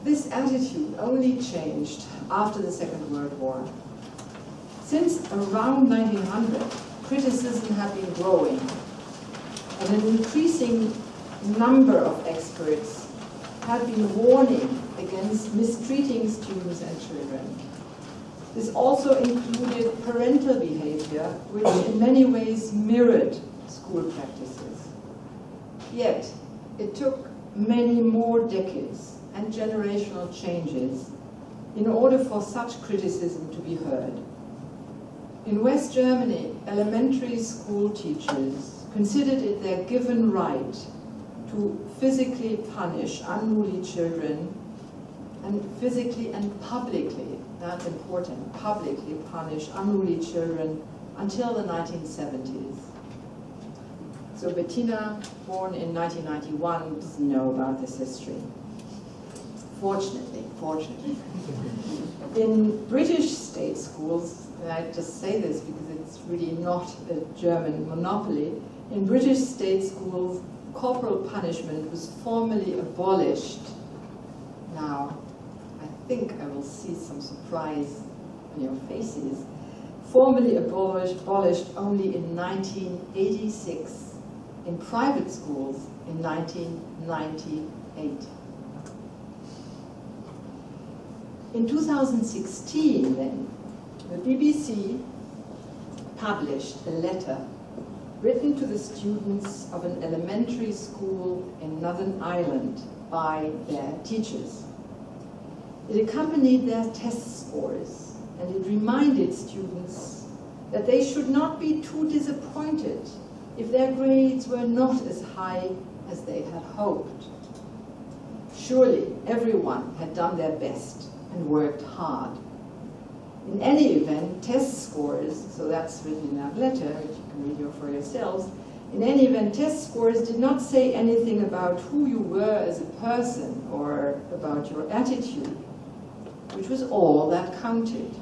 this attitude only changed after the Second World War. Since around 1900, criticism had been growing, and an increasing number of experts had been warning against mistreating students and children. This also included parental behavior, which in many ways mirrored school practices. Yet, it took many more decades and generational changes in order for such criticism to be heard. In West Germany, elementary school teachers considered it their given right to physically punish unruly children, and physically and publicly, that's important, publicly punish unruly children until the 1970s. So Bettina, born in 1991, doesn't know about this history. Fortunately. In British state schools, and I just say this because it's really not a German monopoly, in British state schools, corporal punishment was formally abolished. Now, I think I will see some surprise on your faces. Formally abolished only in 1986, in private schools in 1998. In 2016, then, the BBC published a letter written to the students of an elementary school in Northern Ireland by their teachers. It accompanied their test scores, and it reminded students that they should not be too disappointed if their grades were not as high as they had hoped. Surely everyone had done their best and worked hard. In any event, test scores, so that's written in that letter, which you can read for yourselves, in any event, test scores did not say anything about who you were as a person or about your attitude, which was all that counted.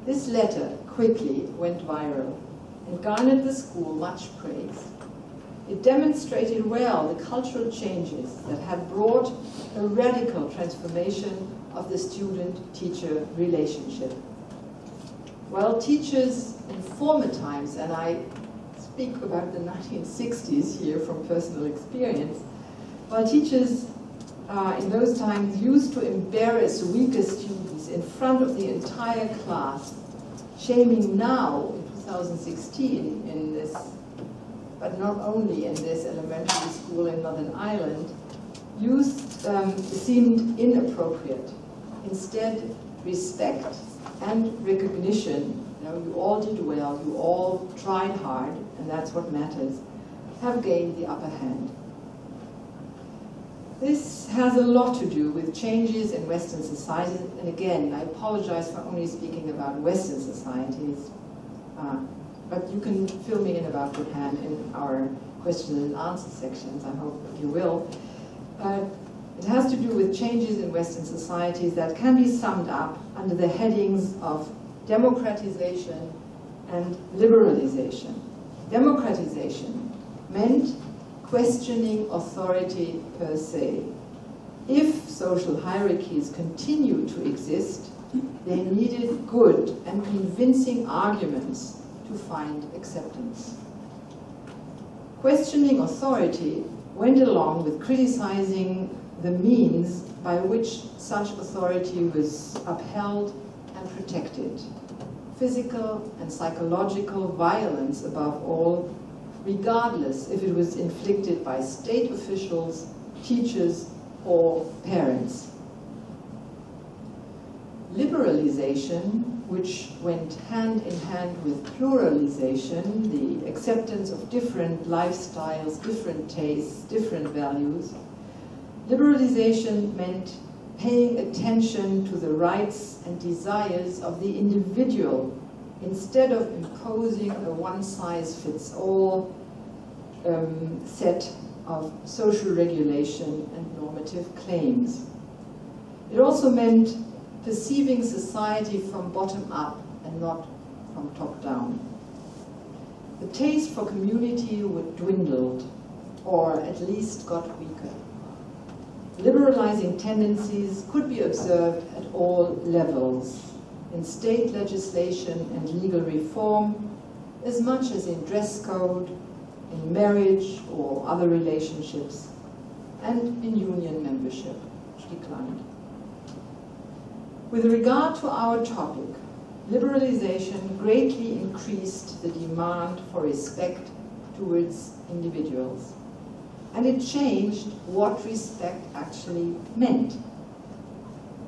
This letter quickly went viral and garnered the school much praise. It demonstrated well the cultural changes that had brought a radical transformation of the student-teacher relationship. While teachers in former times, and I speak about the 1960s here from personal experience, while teachers in those times used to embarrass weaker students in front of the entire class, shaming now in 2016 in this, but not only in this elementary school in Northern Ireland, seemed inappropriate. Instead, respect and recognition, you all did well, you all tried hard, and that's what matters, have gained the upper hand. This has a lot to do with changes in Western society, and again, I apologize for only speaking about Western societies, but you can fill me in about Japan in our question and answer sections, I hope you will. It has to do with changes in Western societies that can be summed up under the headings of democratization and liberalization. Democratization meant questioning authority per se. If social hierarchies continue to exist, they needed good and convincing arguments to find acceptance. Questioning authority went along with criticizing the means by which such authority was upheld and protected. Physical and psychological violence above all, regardless if it was inflicted by state officials, teachers, or parents. Liberalization, which went hand in hand with pluralization, the acceptance of different lifestyles, different tastes, different values. Liberalization meant paying attention to the rights and desires of the individual instead of imposing a one-size-fits-all set of social regulation and normative claims. It also meant perceiving society from bottom up and not from top down. The taste for community dwindled, or at least got weaker. liberalizing tendencies could be observed at all levels, in state legislation and legal reform, as much as in dress code, in marriage or other relationships, and in union membership, which declined. With regard to our topic, liberalization greatly increased the demand for respect towards individuals, and it changed what respect actually meant.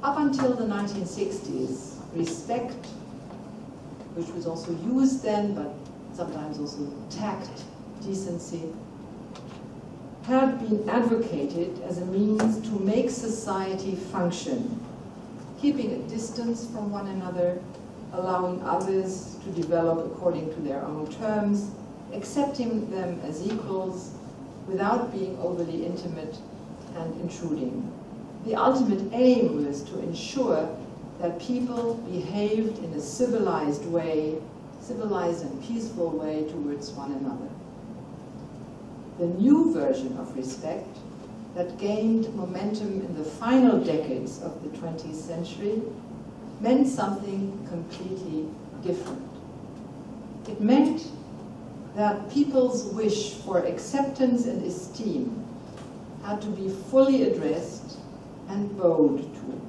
Up until the 1960s, respect, which was also used then, but sometimes also tact, decency, had been advocated as a means to make society function, keeping a distance from one another, allowing others to develop according to their own terms, accepting them as equals without being overly intimate and intruding. The ultimate aim was to ensure that people behaved in a civilized way, civilized and peaceful way towards one another. The new version of respect that gained momentum in the final decades of the 20th century meant something completely different. It meant that people's wish for acceptance and esteem had to be fully addressed and bowed to.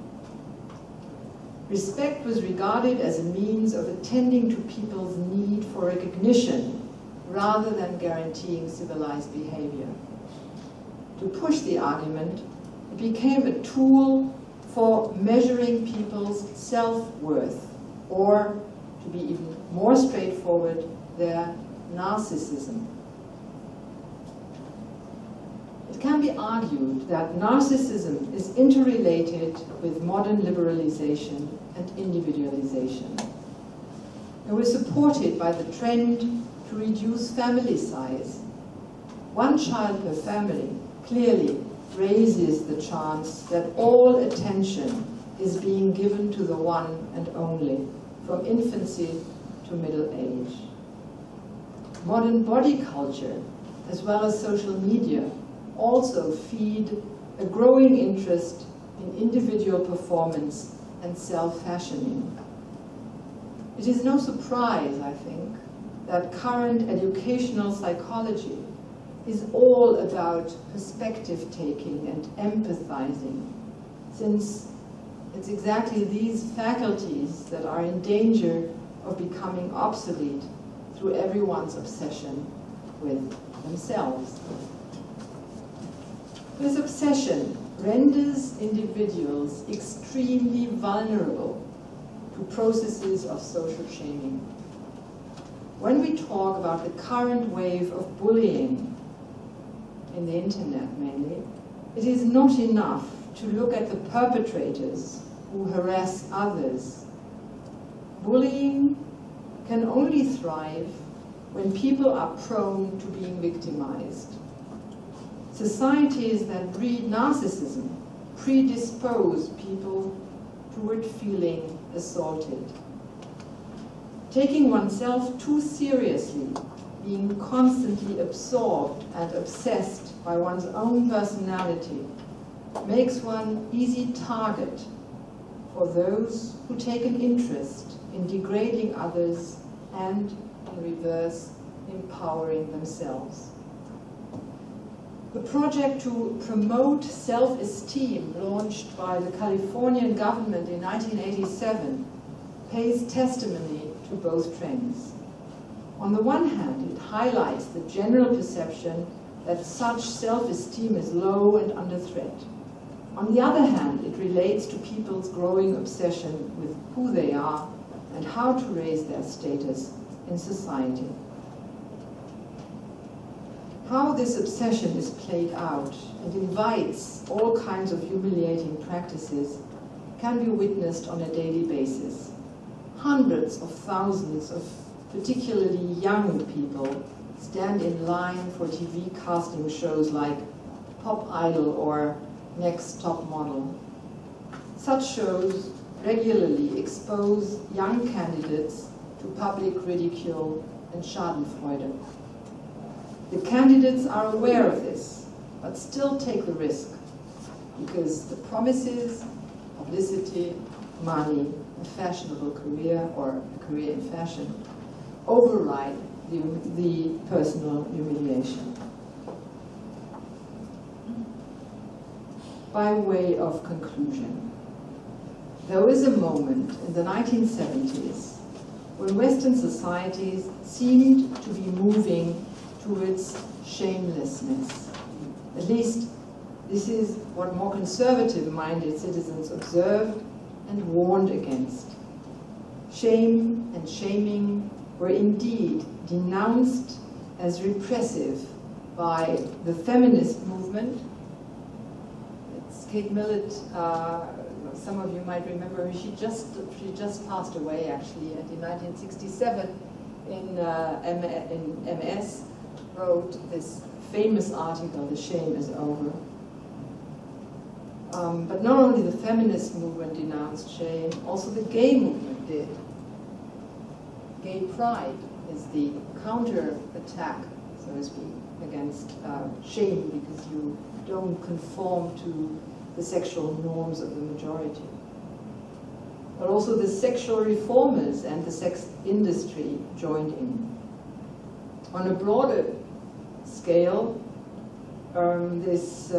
Respect was regarded as a means of attending to people's need for recognition rather than guaranteeing civilized behavior. To push the argument, it became a tool for measuring people's self-worth, or, to be even more straightforward, their narcissism. It can be argued that narcissism is interrelated with modern liberalization and individualization. It was supported by the trend to reduce family size. One child per family clearly raises the chance that all attention is being given to the one and only, from infancy to middle age. Modern body culture, as well as social media, also feed a growing interest in individual performance and self-fashioning. It is no surprise, I think, that current educational psychology is all about perspective-taking and empathizing, since it's exactly these faculties that are in danger of becoming obsolete through everyone's obsession with themselves. This obsession renders individuals extremely vulnerable to processes of social shaming. When we talk about the current wave of bullying, in the internet mainly, it is not enough to look at the perpetrators who harass others. Bullying can only thrive when people are prone to being victimized. Societies that breed narcissism predispose people toward feeling assaulted. Taking oneself too seriously, being constantly absorbed and obsessed by one's own personality, makes one easy target for those who take an interest in degrading others and, in reverse, empowering themselves. The project to promote self-esteem, launched by the Californian government in 1987, pays testimony to both trends. On the one hand, it highlights the general perception that such self-esteem is low and under threat. On the other hand, it relates to people's growing obsession with who they are and how to raise their status in society. How this obsession is played out and invites all kinds of humiliating practices can be witnessed on a daily basis. Hundreds of thousands of particularly young people stand in line for TV casting shows like Pop Idol or Next Top Model. Such shows regularly expose young candidates to public ridicule and schadenfreude. The candidates are aware of this, but still take the risk. because the promises, publicity, money, a fashionable career or a career in fashion override the personal humiliation. By way of conclusion, there was a moment in the 1970s when Western societies seemed to be moving towards shamelessness. At least this is what more conservative-minded citizens observed and warned against. Shame and shaming were indeed denounced as repressive by the feminist movement. It's Kate Millett, some of you might remember her. She just passed away actually, and in 1967 in MS wrote this famous article, "The Shame is Over." But not only the feminist movement denounced shame, also the gay movement did. Gay pride is the counter-attack, so to speak, against shame because you don't conform to the sexual norms of the majority. But also the sexual reformers and the sex industry joined in. On a broader scale, this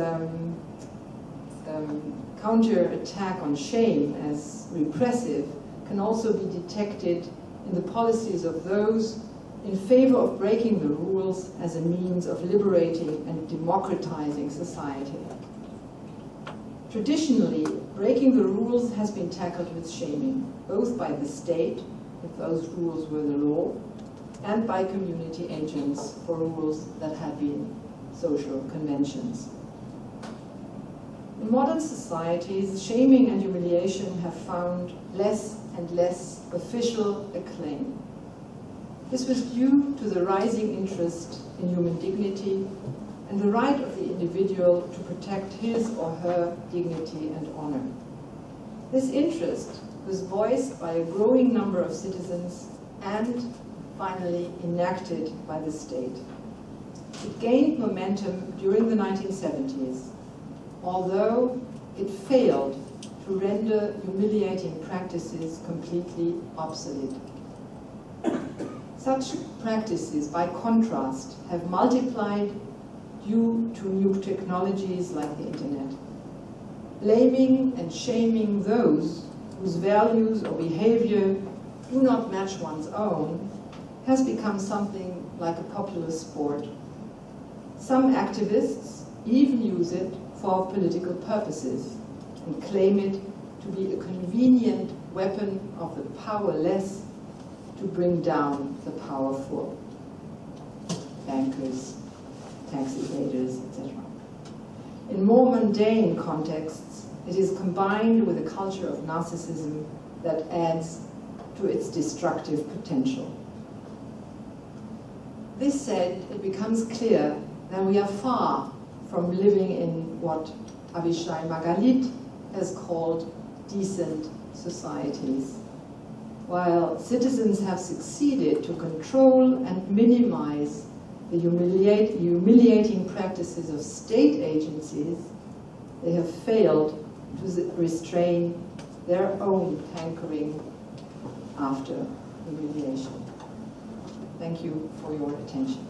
counter-attack on shame as repressive can also be detected in the policies of those in favor of breaking the rules as a means of liberating and democratizing society. Traditionally, breaking the rules has been tackled with shaming, both by the state, if those rules were the law, and by community agents for rules that had been social conventions. In modern societies, shaming and humiliation have found less and less official acclaim. This was due to the rising interest in human dignity and the right of the individual to protect his or her dignity and honor. This interest was voiced by a growing number of citizens and finally enacted by the state. It gained momentum during the 1970s, although it failed to render humiliating practices completely obsolete. Such practices, by contrast, have multiplied due to new technologies like the internet. Blaming and shaming those whose values or behavior do not match one's own has become something like a popular sport. Some activists even use it for political purposes and claim it to be a convenient weapon of the powerless to bring down the powerful, bankers, tax evaders, etc. In more mundane contexts, it is combined with a culture of narcissism that adds to its destructive potential. This said, it becomes clear that we are far from living in what Avishai Magalit has called decent societies. While citizens have succeeded to control and minimize the humiliating practices of state agencies, they have failed to restrain their own hankering after humiliation. Thank you for your attention.